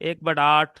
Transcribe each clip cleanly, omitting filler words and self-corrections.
1/8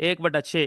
1/6,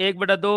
1/2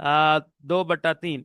2/3।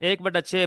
1/6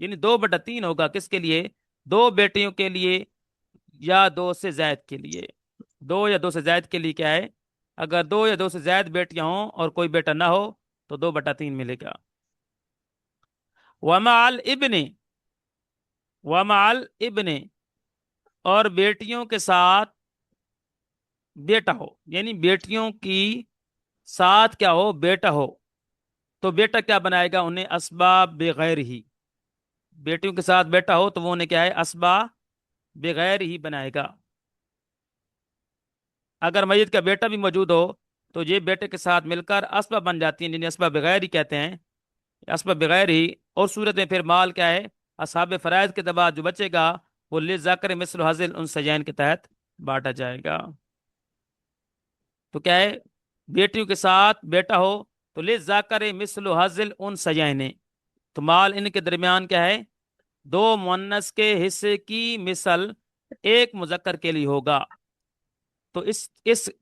یعنی 2/3 ہوگا کس کے لیے؟ 2 بیٹیوں کے لیے یا 2 سے زائد کے لیے. 2 یا 2 سے زائد کے لیے کیا ہے؟ اگر 2 یا 2 سے زائد بیٹیاں ہوں اور کوئی بیٹا نہ ہو تو 2/3 ملے گا. ومع الابن، ومع الابن، اور بیٹیوں کے ساتھ بیٹا ہو، یعنی بیٹیوں کی ساتھ کیا ہو؟ بیٹا ہو. تو بیٹا کیا بنائے گا انہیں؟ اسباب بغیر ہی. بیٹیوں کے ساتھ بیٹا ہو تو وہ انہیں کیا ہے؟ اسباب بغیر ہی بنائے گا. اگر میت کا بیٹا بھی موجود ہو تو یہ بیٹے کے ساتھ مل کر اسباب بن جاتی ہیں، جنہیں اسباب بغیر ہی کہتے ہیں. اسباب بغیر ہی. اور صورت میں پھر مال کیا ہے؟ اصحاب فرائض کے بعد جو بچے گا وہ للذکر مثل حظ الانثیین کے تحت بانٹا جائے گا. تو کیا ہے؟ بیٹیوں کے ساتھ بیٹا ہو تو للذکر مثل حظ الانثیین، تو مال ان کے درمیان کیا ہے؟ 2 مؤنث کے حصے کی مثل ایک مذکر کے لیے ہوگا. تو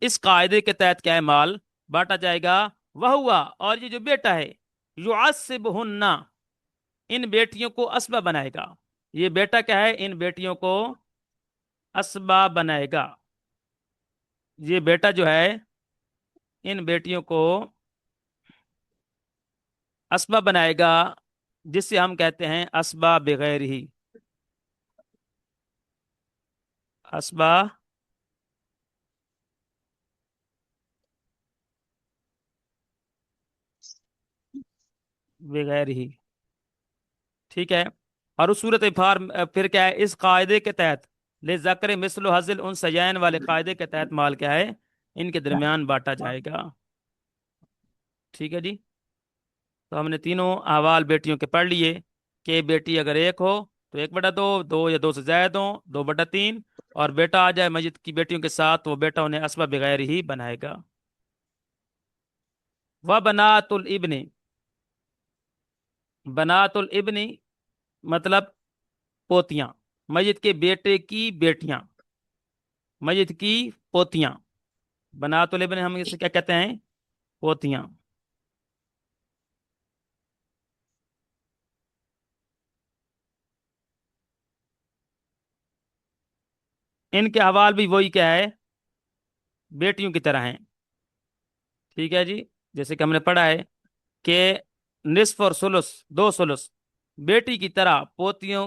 اس قاعدے کے تحت کیا ہے؟ مال بانٹا جائے گا. وہ ہوا، اور یہ جو بیٹا ہے، یعصبہن، ان بیٹیوں کو اسبا بنائے گا. یہ بیٹا کیا ہے؟ ان بیٹیوں کو اسبا بنائے گا. یہ بیٹا جو ہے ان بیٹیوں کو اسبا بنائے گا، جس سے ہم کہتے ہیں اسبا بغیر ہی. اسبا بغیر ہی. ٹھیک ہے. اور اس صورت پھر کیا ہے؟ اس قاعدے کے تحت لذکر مثل حظ الانثیین والے قاعدے کے تحت مال کیا ہے؟ ان کے درمیان بانٹا جائے گا. ٹھیک ہے جی. تو ہم نے تینوں احوال بیٹیوں کے پڑھ لیے کہ بیٹی اگر ایک ہو تو 1/2، 2 یا 2 سے زائد ہوں 2/3، اور بیٹا آ جائے مسجد کی بیٹیوں کے ساتھ، وہ بیٹا انہیں اسباب بغیر ہی بنائے گا. وبنات الابن، بنات الابن مطلب پوتیاں، میت کے بیٹے کی بیٹیاں، میت کی پوتیاں. بنات الابن ہم اسے کیا کہتے ہیں؟ پوتیاں. ان کے حوال بھی وہی کیا ہے؟ بیٹیوں کی طرح ہیں. ٹھیک ہے جی. جیسے کہ ہم نے پڑھا ہے کہ نصف اور ثلث، 2 ثلث بیٹی کی طرح، پوتیوں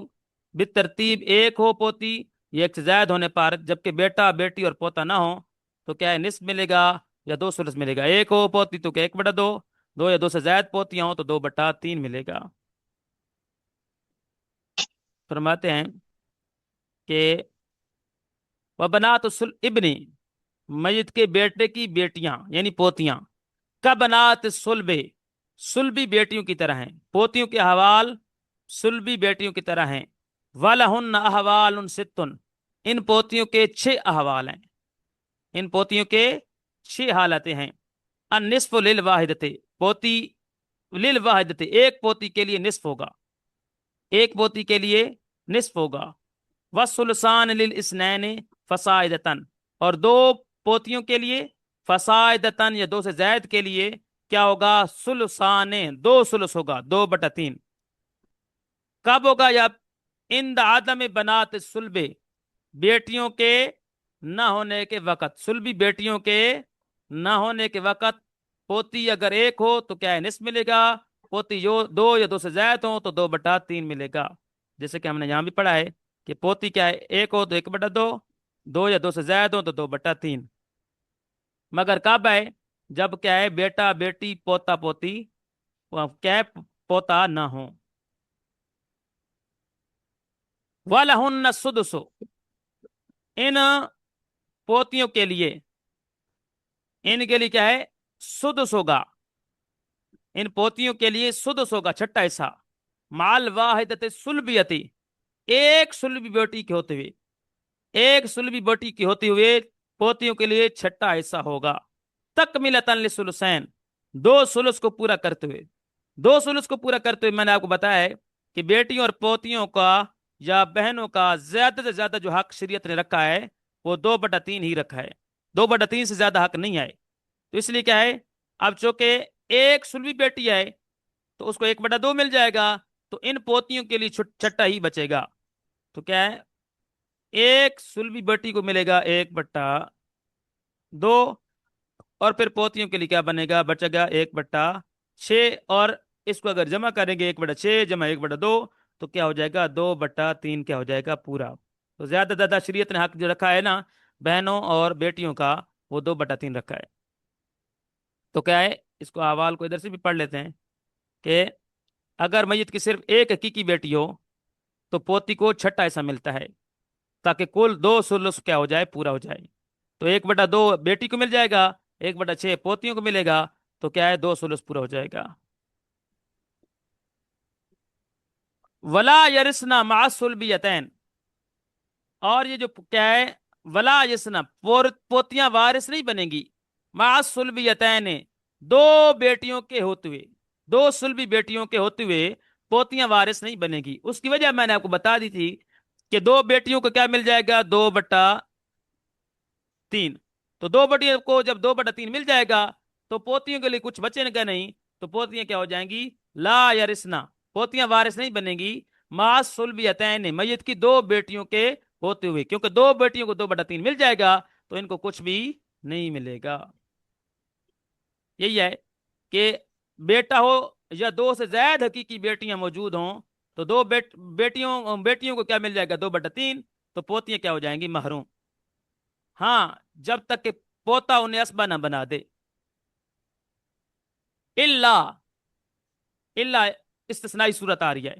بالترتیب ایک ہو پوتی یا 1 سے زائد ہونے پر، جبکہ بیٹا بیٹی اور پوتا نہ ہو تو کیا ہے؟ نصف ملے گا یا 2 ثلث ملے گا. ایک ہو پوتی تو کیا 1/2، 2 یا 2 سے زائد پوتیاں ہوں تو 2/3 ملے گا. فرماتے ہیں کہ وبنات الابن، میت کے بیٹے کی بیٹیاں یعنی پوتیاں، کا بنات سلبے، سلبی بیٹیوں کی طرح ہیں. پوتیوں کے احوال سلبی بیٹیوں کی طرح ہیں. وَلَهُنَّ أَحْوَالٌ سِتٌّ، ان پوتیوں کے 6 احوال ہیں. ان پوتیوں کے 6 حالتیں ہیں. النصف للواحدۃ، پوتی للواحدۃ، ایک پوتی کے لیے نصف ہوگا، ایک پوتی کے لیے نصف ہوگا. وَالثُّلُثَانِ لِلْإِثْنَيْنِ فَصَاعِدَةً، اور 2 پوتیوں کے لیے فصاعدتاً یا 2 سے زائد کے لیے کیا ہوگا؟ ثلثان، 2 ثلث ہوگا، 2/3. کب ہوگا؟ یا اند عدم بنات سلبے، بیٹیوں کے نہ ہونے کے وقت، سلبی بیٹیوں کے نہ ہونے کے وقت. پوتی اگر ایک ہو تو کیا ہے؟ نصف ملے گا. پوتی 2 یا 2 سے زائد ہو تو 2/3 ملے گا. جیسے کہ ہم نے یہاں بھی پڑھا ہے کہ پوتی کیا ہے؟ ایک ہو تو 1/2، 2 یا 2 سے زائد ہو تو 2/3. مگر کب ہے؟ جب کیا ہے؟ بیٹا بیٹی پوتا پوتی کیا ہے؟ پوتا نہ ہو. وَلَهُنَّ السُّدُسُ، ان پوتیوں کے لیے، ان کے لیے کیا ہے؟ سدس ہوگا. ان پوتیوں کے لیے سدس ہوگا، 6 حصہ. مال واحدت سلبیتی، ایک سلبی بیٹی کے ہوتے ہوئے، ایک سلبی بیٹی کے ہوتے ہوئے پوتیوں کے لیے 6 حصہ ہوگا. تکملتاً للثلثین، 2 ثلث کو پورا کرتے ہوئے. 2 ثلث کو پورا کرتے ہوئے میں نے آپ کو بتایا ہے کہ بیٹیوں اور پوتیوں کا یا بہنوں کا زیادہ سے زیادہ جو حق شریعت نے رکھا ہے وہ 2/3 ہی رکھا ہے. 2/3 سے زیادہ حق نہیں آئے. تو اس لیے کیا ہے؟ اب چونکہ ایک سلوی بیٹی ہے تو اس کو 1/2 مل جائے گا. تو ان پوتیوں کے لیے چھٹا ہی بچے گا. تو کیا ہے؟ ایک سلبی بیٹی کو ملے گا 1/2. اور پھر پوتیوں کے لیے کیا بنے گا؟ بچے گا 1/6. اور اس کو اگر جمع کریں گے 1/6 جمع 1/2 تو کیا ہو جائے گا؟ 2/3 کیا ہو جائے گا؟ پورا. تو زیادہ زیادہ شریعت نے حق جو رکھا ہے نا بہنوں اور بیٹیوں کا، وہ 2/3 رکھا ہے. تو کیا ہے؟ اس کو احوال کو ادھر سے بھی پڑھ لیتے ہیں کہ اگر میت کی صرف ایک حقیقی بیٹی ہو تو پوتی کو چھٹا حصہ ملتا ہے، تاکہ کل 2 ثلث کیا ہو جائے؟ پورا ہو جائے. تو 1/2 بیٹی کو مل جائے گا، 1/6 پوتیوں کو ملے گا، تو کیا ہے؟ 2 ثلث پورا ہو جائے گا. ولا یرثنا مع الصلبیتین. اور یہ جو کیا ہے؟ ولا یسنا، پوتیاں وارث نہیں بنیں گی. مع الصلبیتین، دو بیٹیوں کے ہوتے ہوئے، دو صلبی بیٹیوں کے ہوتے ہوئے پوتیاں وارث نہیں بنے گی. اس کی وجہ میں نے آپ کو بتا دی تھی کہ دو بیٹیوں کو کیا مل جائے گا؟ 2/3. تو دو بیٹیوں کو جب 2/3 مل جائے گا تو پوتیوں کے لیے کچھ بچے گا نہیں. تو پوتیاں کیا ہو جائیں گی؟ لا یرثنا، پوتیاں وارث نہیں بنیں گی. مع الصلبیتین، میت کی دو بیٹیوں کے ہوتے ہوئے، کیونکہ دو بیٹیوں کو 2/3 مل جائے گا تو ان کو کچھ بھی نہیں ملے گا. یہی ہے کہ بیٹا ہو یا دو سے زائد حقیقی بیٹیاں موجود ہوں تو دو بیٹیوں کو کیا مل جائے گا؟ 2/3. تو پوتیاں کیا ہو جائیں گی؟ محروم. ہاں، جب تک کہ پوتا انہیں اسبا نہ بنا دے. اللہ، اللہ استثنائی صورت آ رہی ہے،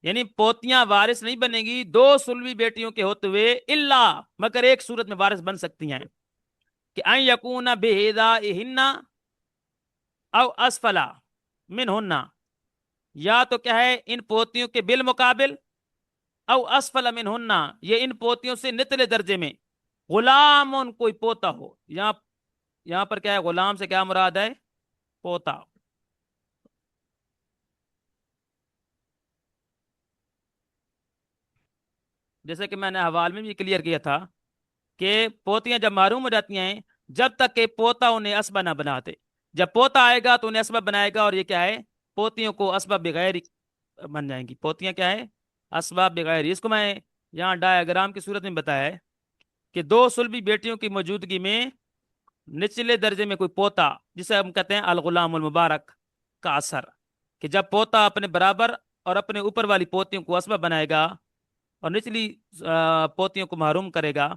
یعنی پوتیاں وارث نہیں بنے گی دو سلوی بیٹیوں کے ہوتے ہوئے، اللہ مگر ایک صورت میں وارث بن سکتی ہیں کہ ان یکون بہدائہن او اسفلا منہن، یا تو کیا ہے؟ ان پوتیوں کے بالمقابل، او اسفل منہن، یہ ان پوتیوں سے نچلے درجے میں. غلام کوئی پوتا ہو، یہاں پر کیا ہے؟ غلام سے کیا مراد ہے؟ پوتا. جیسے کہ میں نے حوال میں بھی کلیئر کیا تھا کہ پوتیاں جب معروم ہو جاتی ہیں جب تک کہ پوتا انہیں اسبا نہ بناتے. جب پوتا آئے گا تو انہیں اسبا بنائے گا، اور یہ کیا ہے؟ پوتیوں کو اسبا بغیر بن جائیں گی. پوتیاں کیا ہے؟ اسبا بغیر. اس کو میں یہاں ڈائیگرام کی صورت میں بتایا ہے کہ دو سلبی بیٹیوں کی موجودگی میں نچلے درجے میں کوئی پوتا، جسے ہم کہتے ہیں الغلام المبارک کا اثر، کہ جب پوتا اپنے برابر اور اپنے اوپر والی پوتیوں کو اسبا بنائے گا اور نچلی پوتیوں کو محروم کرے گا،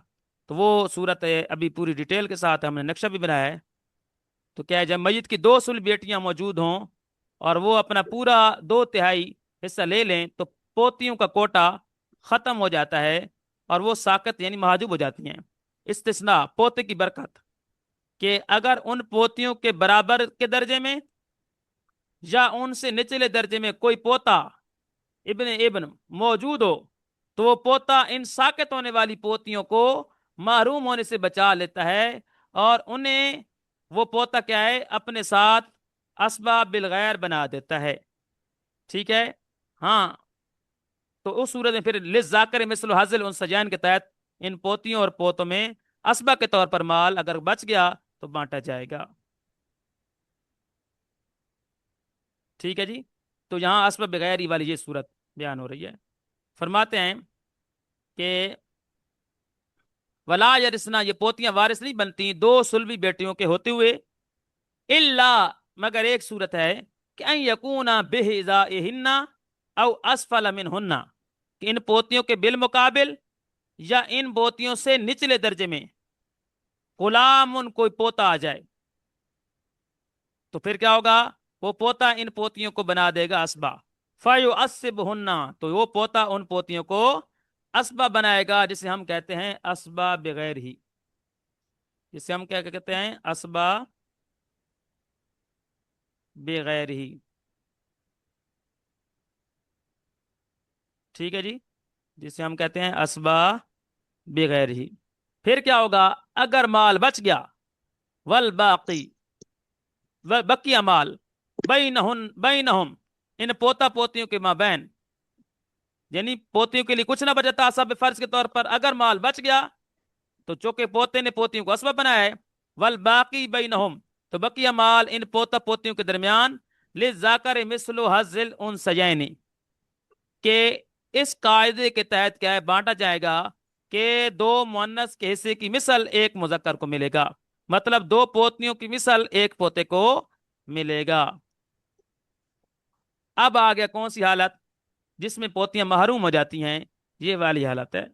تو وہ صورت ہے ابھی پوری ڈیٹیل کے ساتھ ہم نے نقشہ بھی بنایا ہے. تو کیا ہے؟ جب میت کی دو سل بیٹیاں موجود ہوں اور وہ اپنا پورا 2/3 حصہ لے لیں تو پوتیوں کا کوٹا ختم ہو جاتا ہے اور وہ ساقط یعنی محجوب ہو جاتی ہیں. استثناء پوتے کی برکت، کہ اگر ان پوتیوں کے برابر کے درجے میں یا ان سے نچلے درجے میں کوئی پوتا ابن موجود ہو تو وہ پوتا ان ساقط ہونے والی پوتیوں کو محروم ہونے سے بچا لیتا ہے، اور انہیں وہ پوتا کیا ہے؟ اپنے ساتھ اسباب بالغیر بنا دیتا ہے. ٹھیک ہے؟ ہاں. تو اس صورت میں پھر للذکر مثل حظ الانثیین کے تحت ان پوتیوں اور پوتوں میں اسبا کے طور پر مال اگر بچ گیا تو بانٹا جائے گا. ٹھیک ہے جی. تو یہاں اسبا بغیر ہی والی یہ صورت بیان ہو رہی ہے. فرماتے ہیں کہ ولا یرثنا، یہ پوتیاں وارث نہیں بنتی دو سلبی بیٹیوں کے ہوتے ہوئے، الا مگر ایک صورت ہے کہ ان یکونا بہذائہن او اسفل منہن، کہ ان پوتیوں کے بالمقابل یا ان پوتیوں سے نچلے درجے میں غلام کوئی پوتا آ جائے تو پھر کیا ہوگا؟ وہ پوتا ان پوتیوں کو بنا دے گا اسبا. فَيُعَصِّبْهُنَّ، تو وہ پوتا ان پوتیوں کو اسبا بنائے گا، جسے ہم کہتے ہیں اسبا بغیر ہی. جسے ہم کیا کہتے ہیں؟ اسبا بغیر ہی. ٹھیک ہے جی. جسے ہم کہتے ہیں اسبا بغیر ہی. پھر کیا ہوگا؟ اگر مال بچ گیا، والباقی، بقیہ مال، بینہم ان پوتا پوتیوں کے مابین، یعنی پوتیوں کے لیے کچھ نہ بچتا اسباب فرض کے طور پر، اگر مال بچ گیا تو چونکہ پوتے نے پوتیوں کو اسباب بنایا ہے، والباقی بینہم، تو بقیہ مال ان پوتا پوتیوں کے درمیان، للذکر مثل حظ الانثیین، کہ اس قاعدے کے تحت کیا ہے بانٹا جائے گا کہ دو مؤنث کے حصے کی مثل ایک مذکر کو ملے گا، مطلب دو پوتیوں کی مثل ایک پوتے کو ملے گا۔ اب آ گیا کون سی حالت جس میں پوتیاں محروم ہو جاتی ہیں؟ یہ والی حالت ہے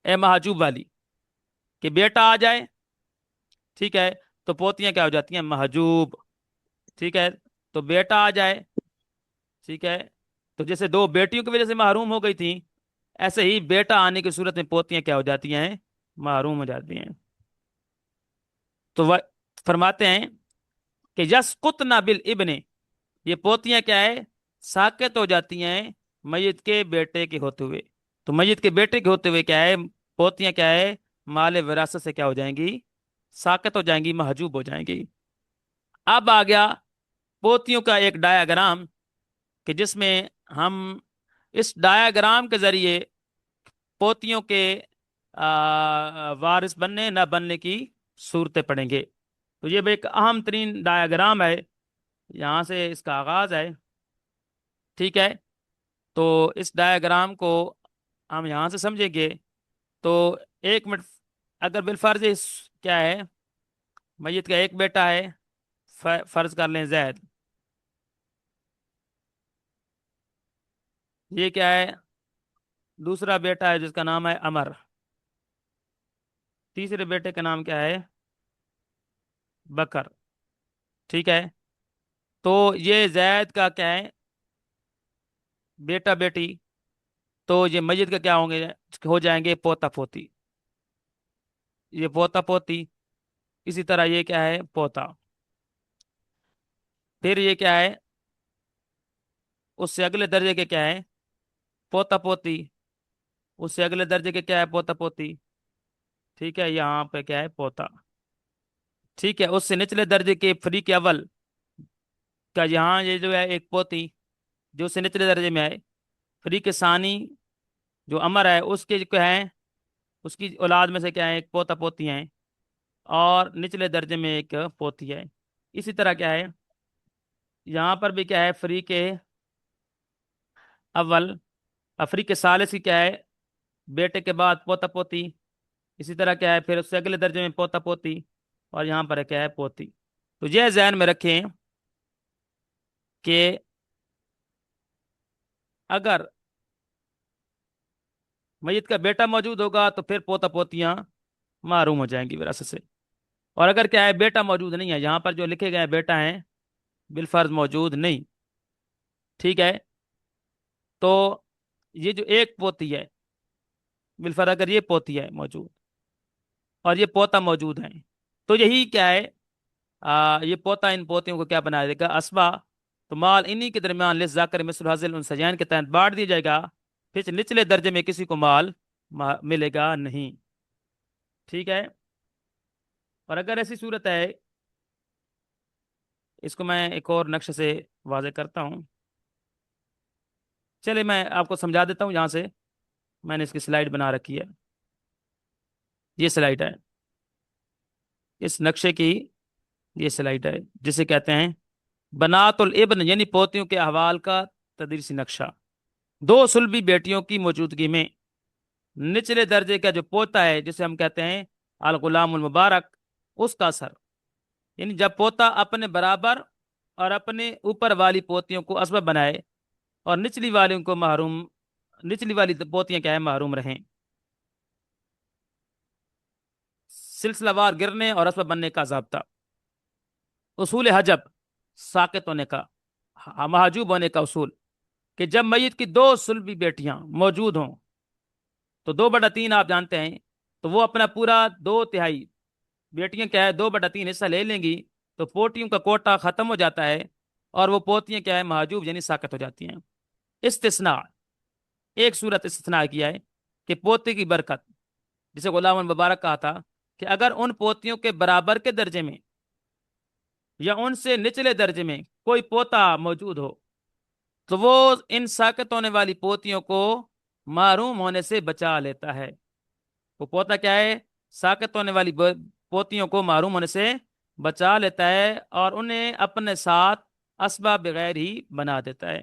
اے محجوب والی، کہ بیٹا آ جائے، ٹھیک ہے، تو پوتیاں کیا ہو جاتی ہیں؟ محجوب، ٹھیک ہے، تو بیٹا آ جائے، ٹھیک ہے، تو جیسے دو بیٹیوں کی وجہ سے محروم ہو گئی تھی، ایسے ہی بیٹا آنے کی صورت میں پوتیاں کیا ہو جاتی ہیں؟ محروم ہو جاتی ہیں۔ تو وہ فرماتے ہیں کہ یسقطن بالابن، یہ پوتیاں کیا ہے؟ ساقط ہو جاتی ہیں میت کے بیٹے کے ہوتے ہوئے۔ تو میت کے بیٹے کے ہوتے ہوئے کیا ہے؟ پوتیاں کیا ہے؟ مال وراثت سے کیا ہو جائیں گی؟ ساقط ہو جائیں گی، محجوب ہو جائیں گی۔ اب آ گیا پوتیوں کا ایک ڈایاگرام، کہ جس میں ہم اس ڈایاگرام کے ذریعے پوتیوں کے وارث بننے نہ بننے کی صورتیں پڑھیں گے۔ تو یہ بھی ایک اہم ترین ڈایاگرام ہے، یہاں سے اس کا آغاز ہے، ٹھیک ہے۔ تو اس ڈایاگرام کو ہم یہاں سے سمجھیں گے تو ایک منٹ، اگر بالفرض کیا ہے، میت کا ایک بیٹا ہے، فرض کر لیں زید، یہ کیا ہے؟ دوسرا بیٹا ہے جس کا نام ہے عمر، تیسرے بیٹے کا نام کیا ہے؟ بکر، ٹھیک ہے۔ تو یہ زید کا کیا ہے؟ بیٹا بیٹی، تو یہ میت کا کیا ہوں گے؟ ہو جائیں گے پوتا پوتی، یہ پوتا پوتی، اسی طرح یہ کیا ہے؟ پوتا، پھر یہ کیا ہے؟ اس سے اگلے درجے کے کیا ہے؟ پوتا پوتی، اس سے اگلے درجے کے کیا ہے؟ پوتا پوتی، ٹھیک ہے، یہاں پہ کیا ہے؟ پوتا، ٹھیک ہے۔ اس سے نچلے درجے کے فریق اول کا یہاں یہ جو ہے ایک پوتی جو اس سے نچلے درجے میں ہے، فریق ثانی جو امر ہے اس کے جو ہے اس کی اولاد میں سے کیا ہے؟ ایک پوتا پوتی ہیں، اور نچلے درجے میں ایک پوتی ہے۔ اسی طرح کیا ہے یہاں پر بھی کیا ہے؟ فریق اول، فریق ثالث کی کیا ہے؟ بیٹے کے بعد پوتا پوتی، اسی طرح کیا ہے پھر اس سے اگلے درجے میں پوتا پوتی، اور یہاں پر کیا ہے؟ پوتی۔ تو یہ ذہن میں رکھیں کہ اگر میت کا بیٹا موجود ہوگا تو پھر پوتا پوتیاں محروم ہو جائیں گی وراثت سے، اور اگر کیا ہے بیٹا موجود نہیں ہے، یہاں پر جو لکھے گئے بیٹا ہیں بالفرض موجود نہیں، ٹھیک ہے، تو یہ جو ایک پوتی ہے بالفرض اگر یہ پوتی ہے موجود اور یہ پوتا موجود ہے، تو یہی کیا ہے یہ پوتا ان پوتیوں کو کیا بنا دے گا؟ اسبا، تو مال انہی کے درمیان للذکر مثل حظ الانثیین کے تحت بانٹ دیا جائے گا، پھر نچلے درجے میں کسی کو مال ملے گا نہیں، ٹھیک ہے۔ اور اگر ایسی صورت ہے، اس کو میں ایک اور نقشے سے واضح کرتا ہوں، چلے میں آپ کو سمجھا دیتا ہوں، یہاں سے میں نے اس کی سلائیڈ بنا رکھی ہے، یہ سلائیڈ ہے، اس نقشے کی یہ سلائیڈ ہے، جسے کہتے ہیں بنات الابن، یعنی پوتیوں کے احوال کا تدریسی نقشہ۔ دو سلبی بیٹیوں کی موجودگی میں نچلے درجے کا جو پوتا ہے جسے ہم کہتے ہیں الغلام المبارک، اس کا اثر، یعنی جب پوتا اپنے برابر اور اپنے اوپر والی پوتیوں کو اسباب بنائے اور نچلی والی کو محروم، نچلی والی پوتیاں کیا ہے؟ محروم رہیں، سلسلہ وار گرنے اور اسباب بننے کا ضابطہ، اصول حجب، ساقط ہونے کا، محجوب ہونے کا اصول، کہ جب میت کی دو سلبی بیٹیاں موجود ہوں تو 2/3 آپ جانتے ہیں، تو وہ اپنا پورا 2/3 بیٹیاں کیا ہے 2/3 حصہ لے لیں گی، تو پوتیوں کا کوٹا ختم ہو جاتا ہے، اور وہ پوتیاں کیا ہے؟ محجوب یعنی ساقط ہو جاتی ہیں۔ استثناء، ایک صورت استثناء کیا ہے کہ پوتے کی برکت، جسے غلام المبارک کہا تھا، کہ اگر ان پوتیوں کے برابر کے درجے میں یا ان سے نچلے درجے میں کوئی پوتا موجود ہو تو وہ ان ساقط ہونے والی پوتیوں کو محروم ہونے سے بچا لیتا ہے۔ وہ پوتا کیا ہے؟ ساقط ہونے والی پوتیوں کو محروم ہونے سے بچا لیتا ہے، اور انہیں اپنے ساتھ اسباب بغیر ہی بنا دیتا ہے۔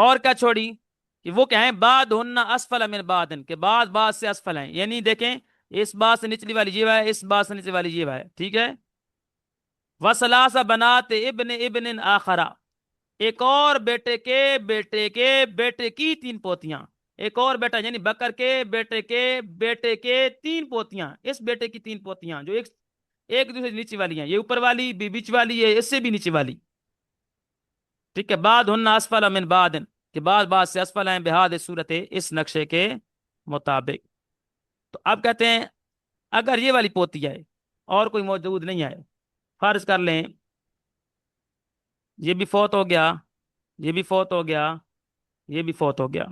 اور کیا چھوڑی کہ وہ کیا ہے، بعد ہن اسفل من بعدن، کے بعد بعد سے اسفل ہیں، یعنی دیکھیں اس بات سے نچلی والی جیوا ہے، اس بات سے نچلی والی جیوا ہے، ٹھیک ہے. وسلاس بنات ابن ابن آخرا، ایک اور بیٹے کے بیٹے کے بیٹے کی تین پوتیاں، ایک اور بیٹا یعنی بکر کے بیٹے کے بیٹے کے تین پوتیاں، اس بیٹے کی تین پوتیاں جو ایک ایک دوسرے سے نیچے والی ہیں، یہ اوپر والی بھی بیچ والی ہے، اس سے بھی نیچے والی، ٹھیک ہے. بعد ہن اسفل من بعد، کہ بعد بعد سے اسفل ہیں، بہاد صورت اس نقشے کے مطابق. تو اب کہتے ہیں اگر یہ والی پوتی ہے اور کوئی موجود نہیں ہے، فرض کر لیں یہ بھی فوت ہو گیا، یہ بھی فوت ہو گیا، یہ بھی فوت ہو گیا.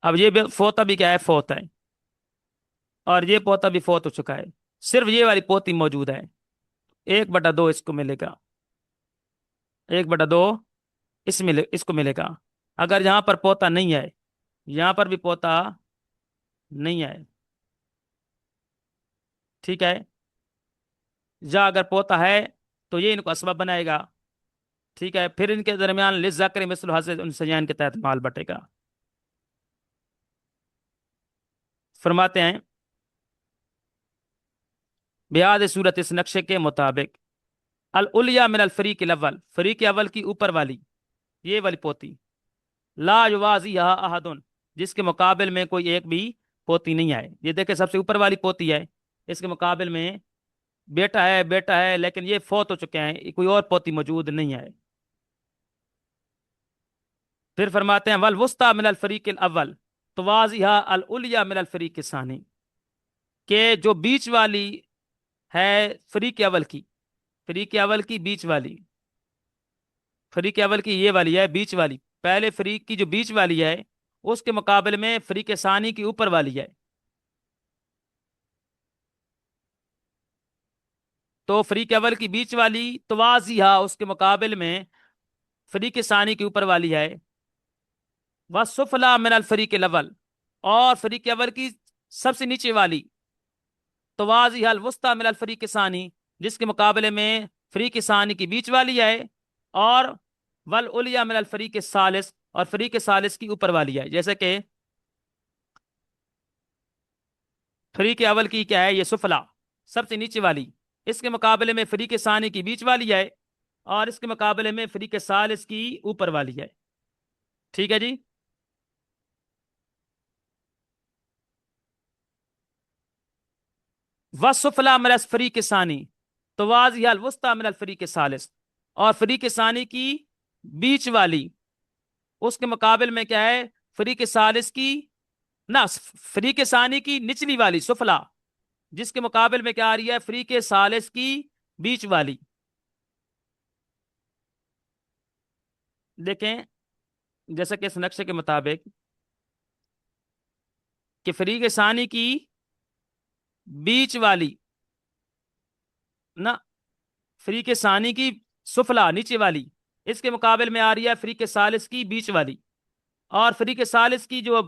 اب یہ بھی پوتا بھی کیا ہے، فوت ہے، اور یہ پوتا بھی فوت ہو چکا ہے، صرف یہ والی پوتی موجود ہے. 1/2 اس کو ملے گا، 1/2 اس کو ملے گا. اگر یہاں پر پوتا نہیں ہے، یہاں پر بھی پوتا نہیں ہے، ٹھیک ہے، یا اگر پوتا ہے تو یہ ان کو اسباب بنائے گا، ٹھیک ہے، پھر ان کے درمیان للذکر مثل حظ الانثیین کے تحت مال بٹے گا. فرماتے ہیں بیاد صورت اس نقشے کے مطابق العلیاء من الفریق الاول، فریق اول کی اوپر والی یہ والی پوتی، لا یوازیہا احد، جس کے مقابل میں کوئی ایک بھی پوتی نہیں آئے. یہ دیکھیں سب سے اوپر والی پوتی ہے، اس کے مقابل میں بیٹا ہے لیکن یہ فوت ہو چکے ہیں، کوئی اور پوتی موجود نہیں ہے. پھر فرماتے ہیں والوسطی من الفریق الاول توازیہا العلیاء من الفریق الثانی، کہ جو بیچ والی ہے فریق اول کی، فریق اول کی بیچ والی، فریق اول کی یہ والی ہے بیچ والی، پہلے فریق کی جو بیچ والی ہے اس کے مقابلے میں فریق ثانی کی اوپر والی ہے. تو فریق اول کی بیچ والی توازیہا اس کے مقابل میں فریق ثانی کی اوپر والی ہے. وسفلا من الفریق الاول، اور فریق اول کی سب سے نیچے والی توازیہا الوسطی من الفریق ثانی، جس کے مقابلے میں فریق ثانی کی بیچ والی ہے، اور والعلیاء من الفریق الثالث، اور فریق ثالث کی اوپر والی ہے. جیسے کہ فریق اول کی کیا ہے، یہ سفلا سب سے نیچے والی، اس کے مقابلے میں فریق ثانی کی بیچ والی ہے، اور اس کے مقابلے میں فریق ثالث کی اوپر والی ہے. ٹھیک ہے جی. وسفلا من الفریق ثانی توازیہا الوسطی من الفریق الثالث، اور فریق ثانی کی بیچ والی اس کے مقابل میں کیا ہے، فریق ثالث کی نہ فریق ثانی کی نچلی والی سفلا، جس کے مقابل میں کیا آ رہی ہے، فریق ثالث کی بیچ والی. دیکھیں جیسا کہ اس نقشے کے مطابق کہ فریق ثانی کی بیچ والی نہ فریق ثانی کی سفلا نیچے والی، اس کے مقابل میں آ رہی ہے فریق ثالث کی بیچ والی، اور فریق ثالث کی جو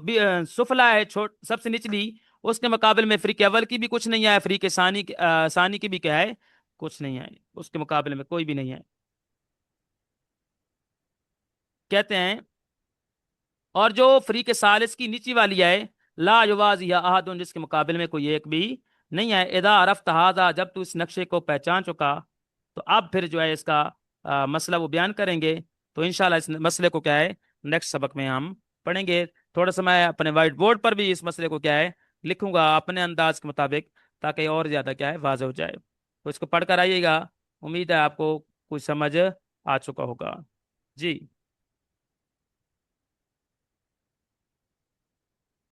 سفلا ہے سب سے نچلی، اس کے مقابل میں فریق اول کی بھی کچھ نہیں ہے، فریق ثانی کی بھی کیا ہے، کچھ نہیں ہے، اس کے مقابلے میں کوئی بھی نہیں ہے. کہتے ہیں اور جو فریق ثالث کی نیچی والی ہے لا یوازیہا احد، جس کے مقابل میں کوئی ایک بھی نہیں ہے. اذا عرفت ھذا، جب تو اس نقشے کو پہچان چکا تو اب پھر جو ہے اس کا مسئلہ وہ بیان کریں گے. تو انشاءاللہ اس مسئلے کو کیا ہے نیکسٹ سبق میں ہم پڑھیں گے. تھوڑا سا میں اپنے وائٹ بورڈ پر بھی اس مسئلے کو کیا ہے لکھوں گا اپنے انداز کے مطابق، تاکہ اور زیادہ کیا ہے واضح ہو جائے. تو اس کو پڑھ کر آئیے گا، امید ہے آپ کو کچھ سمجھ آ چکا ہوگا. جی.